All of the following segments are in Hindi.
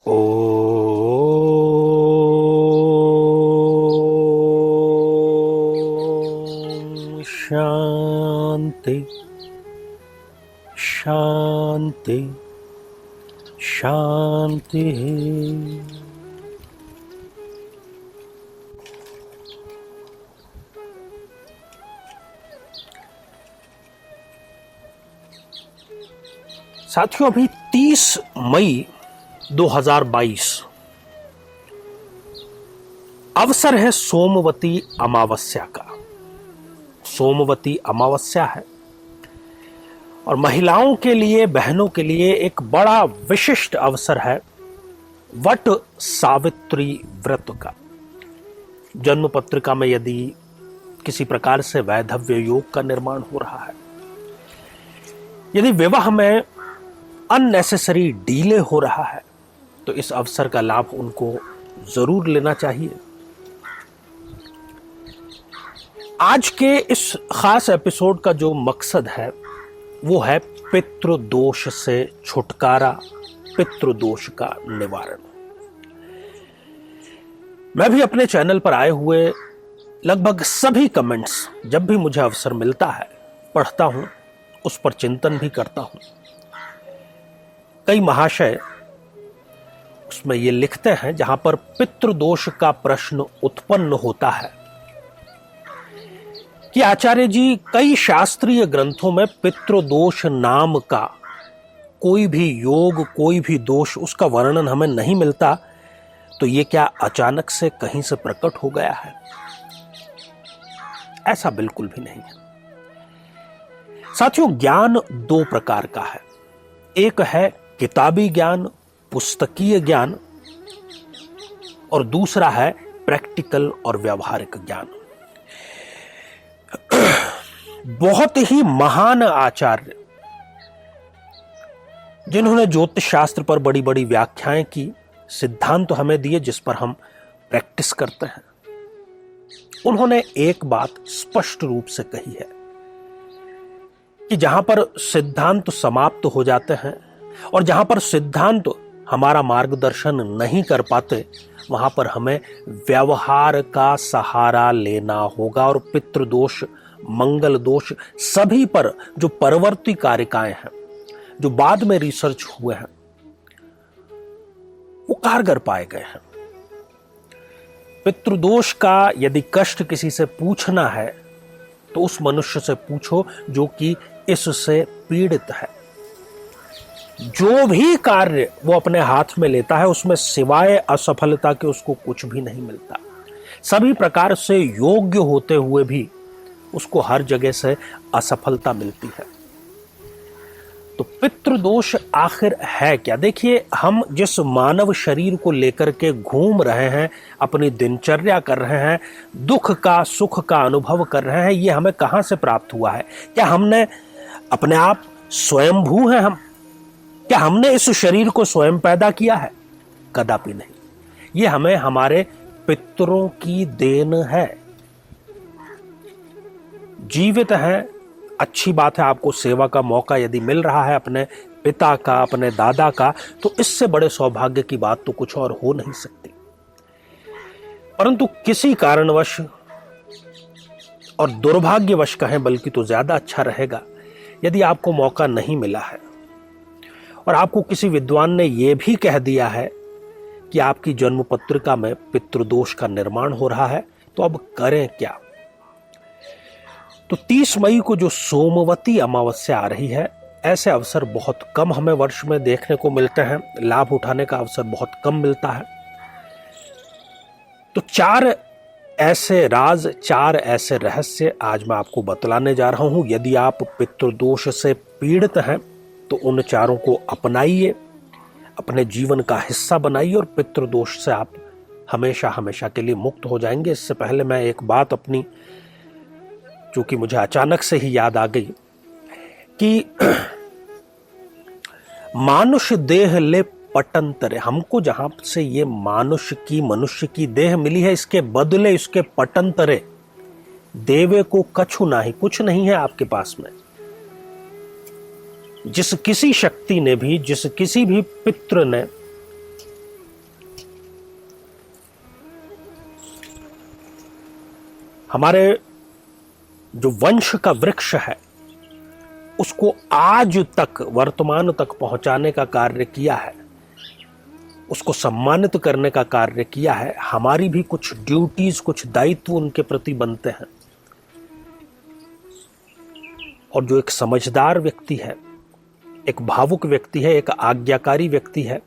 ओम शांति शांति शांति। साथियों, अभी 30 मई 2022 अवसर है सोमवती अमावस्या का। सोमवती अमावस्या है और महिलाओं के लिए, बहनों के लिए एक बड़ा विशिष्ट अवसर है वट सावित्री व्रत का। जन्म पत्रिका में यदि किसी प्रकार से वैधव्य योग का निर्माण हो रहा है, यदि विवाह में अननेसेसरी डीले हो रहा है, तो इस अवसर का लाभ उनको जरूर लेना चाहिए। आज के इस खास एपिसोड का जो मकसद है वो है पितृदोष से छुटकारा, पितृदोष का निवारण। मैं भी अपने चैनल पर आए हुए लगभग सभी कमेंट्स जब भी मुझे अवसर मिलता है पढ़ता हूं, उस पर चिंतन भी करता हूं। कई महाशय उसमें ये लिखते हैं, जहां पर पितृदोष का प्रश्न उत्पन्न होता है, कि आचार्य जी कई शास्त्रीय ग्रंथों में पितृदोष नाम का कोई भी योग, कोई भी दोष, उसका वर्णन हमें नहीं मिलता, तो ये क्या अचानक से कहीं से प्रकट हो गया है? ऐसा बिल्कुल भी नहीं है साथियों। ज्ञान दो प्रकार का है। एक है किताबी ज्ञान, पुस्तकीय ज्ञान, और दूसरा है प्रैक्टिकल और व्यावहारिक ज्ञान। बहुत ही महान आचार्य जिन्होंने ज्योतिष शास्त्र पर बड़ी बड़ी व्याख्याएं की, सिद्धांत हमें दिए जिस पर हम प्रैक्टिस करते हैं, उन्होंने एक बात स्पष्ट रूप से कही है कि जहां पर सिद्धांत समाप्त हो जाते हैं और जहां पर सिद्धांत हमारा मार्गदर्शन नहीं कर पाते, वहां पर हमें व्यवहार का सहारा लेना होगा। और पितृदोष, मंगल दोष, सभी पर जो परवर्ती कारिकाएं हैं, जो बाद में रिसर्च हुए हैं, वो कारगर पाए गए हैं। पितृदोष का यदि कष्ट किसी से पूछना है तो उस मनुष्य से पूछो जो कि इससे पीड़ित है। जो भी कार्य वो अपने हाथ में लेता है उसमें सिवाय असफलता के उसको कुछ भी नहीं मिलता। सभी प्रकार से योग्य होते हुए भी उसको हर जगह से असफलता मिलती है। तो पितृदोष आखिर है क्या? देखिए, हम जिस मानव शरीर को लेकर के घूम रहे हैं, अपनी दिनचर्या कर रहे हैं, दुख का सुख का अनुभव कर रहे हैं, ये हमें कहां से प्राप्त हुआ है? क्या हमने अपने आप स्वयंभू हैं हम? क्या हमने इस शरीर को स्वयं पैदा किया है? कदापि नहीं। ये हमें हमारे पितरों की देन है। जीवित है, अच्छी बात है, आपको सेवा का मौका यदि मिल रहा है अपने पिता का, अपने दादा का, तो इससे बड़े सौभाग्य की बात तो कुछ और हो नहीं सकती। परंतु किसी कारणवश, और दुर्भाग्यवश कहें बल्कि तो ज्यादा अच्छा रहेगा, यदि आपको मौका नहीं मिला है और आपको किसी विद्वान ने यह भी कह दिया है कि आपकी जन्म पत्रिका में पितृदोष का निर्माण हो रहा है, तो अब करें क्या? तो 30 मई को जो सोमवती अमावस्या आ रही है, ऐसे अवसर बहुत कम हमें वर्ष में देखने को मिलते हैं, लाभ उठाने का अवसर बहुत कम मिलता है। तो 4 ऐसे राज, 4 ऐसे रहस्य आज मैं आपको बतलाने जा रहा हूं। यदि आप पितृदोष से पीड़ित हैं तो उन चारों को अपनाइए, अपने जीवन का हिस्सा बनाइए और पितृदोष से आप हमेशा हमेशा के लिए मुक्त हो जाएंगे। इससे पहले मैं एक बात अपनी, जो कि मुझे अचानक से ही याद आ गई, कि मानुष देह ले पटंतरे, हमको जहां से ये मनुष्य की देह मिली है, इसके बदले इसके पटंतरे देवे को कछु नाही, कुछ नहीं है आपके पास में। जिस किसी शक्ति ने भी, जिस किसी भी पितृ ने हमारे जो वंश का वृक्ष है उसको आज तक वर्तमान तक पहुंचाने का कार्य किया है, उसको सम्मानित करने का कार्य किया है। हमारी भी कुछ ड्यूटीज, कुछ दायित्व उनके प्रति बनते हैं। और जो एक समझदार व्यक्ति है, एक भावुक व्यक्ति है, एक आज्ञाकारी व्यक्ति है,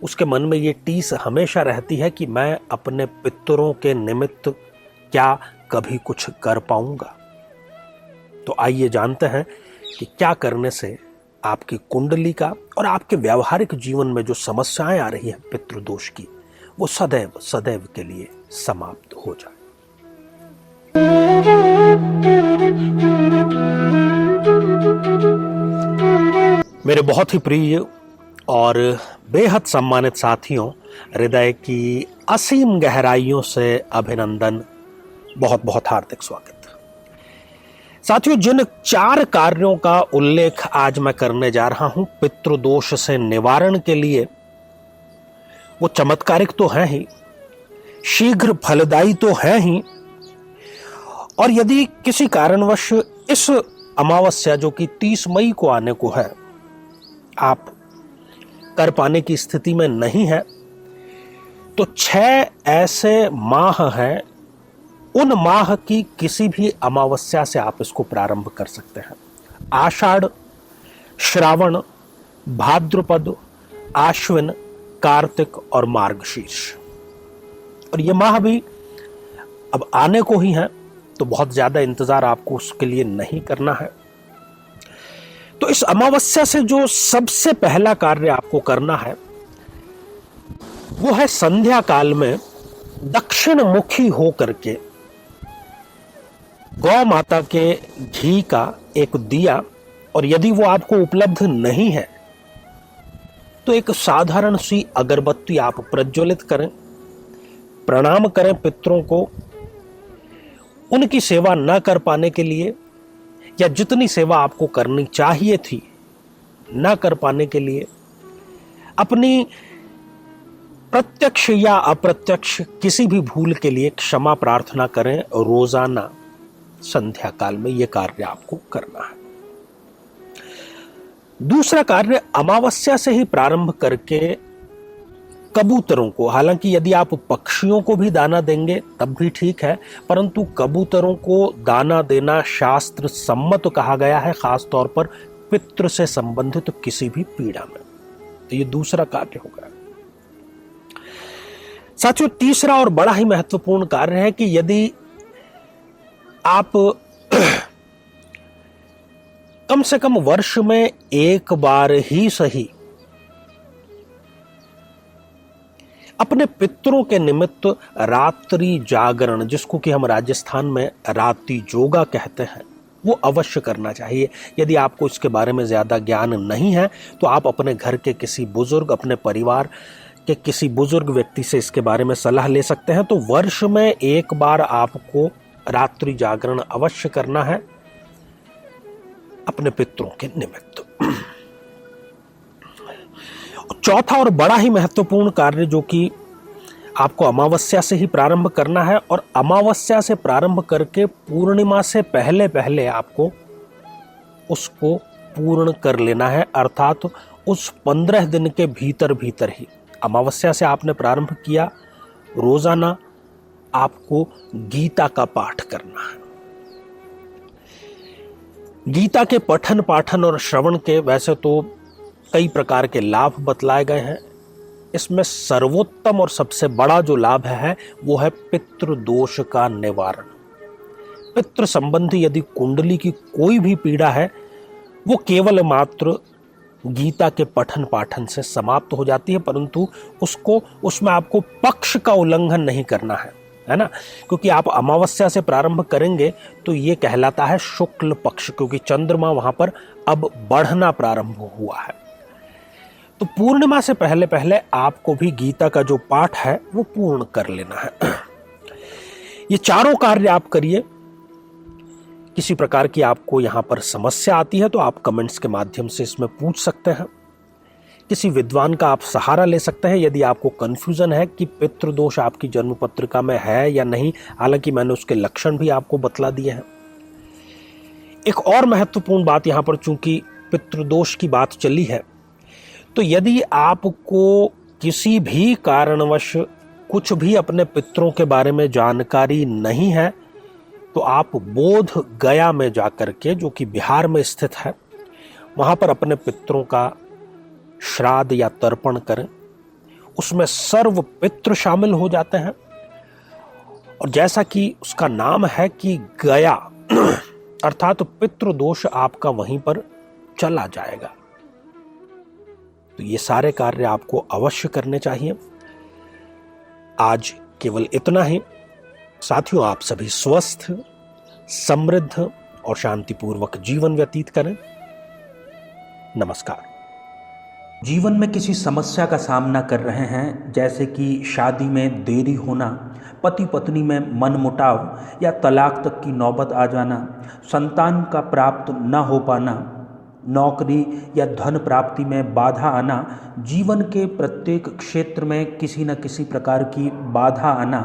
उसके मन में ये टीस हमेशा रहती है कि मैं अपने पितरों के निमित्त क्या कभी कुछ कर पाऊंगा। तो आइए जानते हैं कि क्या करने से आपकी कुंडली का और आपके व्यावहारिक जीवन में जो समस्याएं आ रही हैं पितृदोष की, वो सदैव सदैव के लिए समाप्त हो जाए। मेरे बहुत ही प्रिय और बेहद सम्मानित साथियों, हृदय की असीम गहराइयों से अभिनंदन, बहुत बहुत हार्दिक स्वागत। साथियों, जिन 4 कार्यों का उल्लेख आज मैं करने जा रहा हूं पितृदोष से निवारण के लिए, वो चमत्कारिक तो हैं ही, शीघ्र फलदायी तो हैं ही, और यदि किसी कारणवश इस अमावस्या जो कि 30 मई को आने को है आप कर पाने की स्थिति में नहीं है, तो 6 ऐसे माह हैं, उन माह की किसी भी अमावस्या से आप इसको प्रारंभ कर सकते हैं। आषाढ़, श्रावण, भाद्रपद, आश्विन, कार्तिक और मार्गशीर्ष। और ये माह भी अब आने को ही है, तो बहुत ज्यादा इंतजार आपको उसके लिए नहीं करना है। तो इस अमावस्या से जो सबसे पहला कार्य आपको करना है वो है संध्या काल में दक्षिण मुखी होकर के गौ माता के घी का एक दिया, और यदि वो आपको उपलब्ध नहीं है तो एक साधारण सी अगरबत्ती आप प्रज्वलित करें, प्रणाम करें पितरों को। उनकी सेवा न कर पाने के लिए या जितनी सेवा आपको करनी चाहिए थी न कर पाने के लिए अपनी प्रत्यक्ष या अप्रत्यक्ष किसी भी भूल के लिए क्षमा प्रार्थना करें। रोजाना संध्या काल में यह कार्य आपको करना है। दूसरा कार्य, अमावस्या से ही प्रारंभ करके कबूतरों को, हालांकि यदि आप पक्षियों को भी दाना देंगे तब भी ठीक है, परंतु कबूतरों को दाना देना शास्त्र सम्मत कहा गया है, खास तौर पर पितृ से संबंधित किसी भी पीड़ा में। तो ये दूसरा कार्य होगा। साथियों, तीसरा और बड़ा ही महत्वपूर्ण कार्य है कि यदि आप कम से कम वर्ष में एक बार ही सही अपने पितरों के निमित्त रात्रि जागरण, जिसको कि हम राजस्थान में रात्रि जोगा कहते हैं, वो अवश्य करना चाहिए। यदि आपको इसके बारे में ज्यादा ज्ञान नहीं है तो आप अपने घर के किसी बुजुर्ग, अपने परिवार के किसी बुजुर्ग व्यक्ति से इसके बारे में सलाह ले सकते हैं। तो वर्ष में एक बार आपको रात्रि जागरण अवश्य करना है अपने पितरों के निमित्त। चौथा और बड़ा ही महत्वपूर्ण कार्य जो कि आपको अमावस्या से ही प्रारंभ करना है, और अमावस्या से प्रारंभ करके पूर्णिमा से पहले पहले आपको उसको पूर्ण कर लेना है, अर्थात उस 15 दिन के भीतर भीतर ही। अमावस्या से आपने प्रारंभ किया, रोजाना आपको गीता का पाठ करना है। गीता के पठन पाठन और श्रवण के वैसे तो कई प्रकार के लाभ बतलाए गए हैं, इसमें सर्वोत्तम और सबसे बड़ा जो लाभ है वो है पितृदोष का निवारण। पितृ संबंधी यदि कुंडली की कोई भी पीड़ा है वो केवल मात्र गीता के पठन पाठन से समाप्त हो जाती है, परंतु उसमें आपको पक्ष का उल्लंघन नहीं करना है ना, क्योंकि आप अमावस्या से प्रारंभ करेंगे तो ये कहलाता है शुक्ल पक्ष, क्योंकि चंद्रमा वहां पर अब बढ़ना प्रारंभ हुआ है। तो पूर्णिमा से पहले पहले आपको भी गीता का जो पाठ है वो पूर्ण कर लेना है। ये चारों कार्य आप करिए। किसी प्रकार की आपको यहां पर समस्या आती है तो आप कमेंट्स के माध्यम से इसमें पूछ सकते हैं। किसी विद्वान का आप सहारा ले सकते हैं यदि आपको कंफ्यूजन है कि पितृदोष आपकी जन्म पत्रिका में है या नहीं। हालांकि मैंने उसके लक्षण भी आपको बतला दिए हैं। एक और महत्वपूर्ण बात यहां पर, चूंकि पितृदोष की बात चली है, तो यदि आपको किसी भी कारणवश कुछ भी अपने पितरों के बारे में जानकारी नहीं है, तो आप बोध गया में जाकर के, जो कि बिहार में स्थित है, वहां पर अपने पितरों का श्राद्ध या तर्पण करें। उसमें सर्व पितृ शामिल हो जाते हैं, और जैसा कि उसका नाम है कि गया अर्थात पितृदोष आपका वहीं पर चला जाएगा। तो ये सारे कार्य आपको अवश्य करने चाहिए। आज केवल इतना ही। साथियों, आप सभी स्वस्थ, समृद्ध और शांतिपूर्वक जीवन व्यतीत करें। नमस्कार। जीवन में किसी समस्या का सामना कर रहे हैं, जैसे कि शादी में देरी होना, पति पत्नी में मनमुटाव या तलाक तक की नौबत आ जाना, संतान का प्राप्त न हो पाना, नौकरी या धन प्राप्ति में बाधा आना, जीवन के प्रत्येक क्षेत्र में किसी न किसी प्रकार की बाधा आना,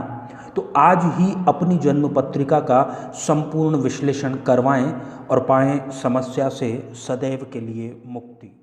तो आज ही अपनी जन्म पत्रिका का संपूर्ण विश्लेषण करवाएं और पाएं समस्या से सदैव के लिए मुक्ति।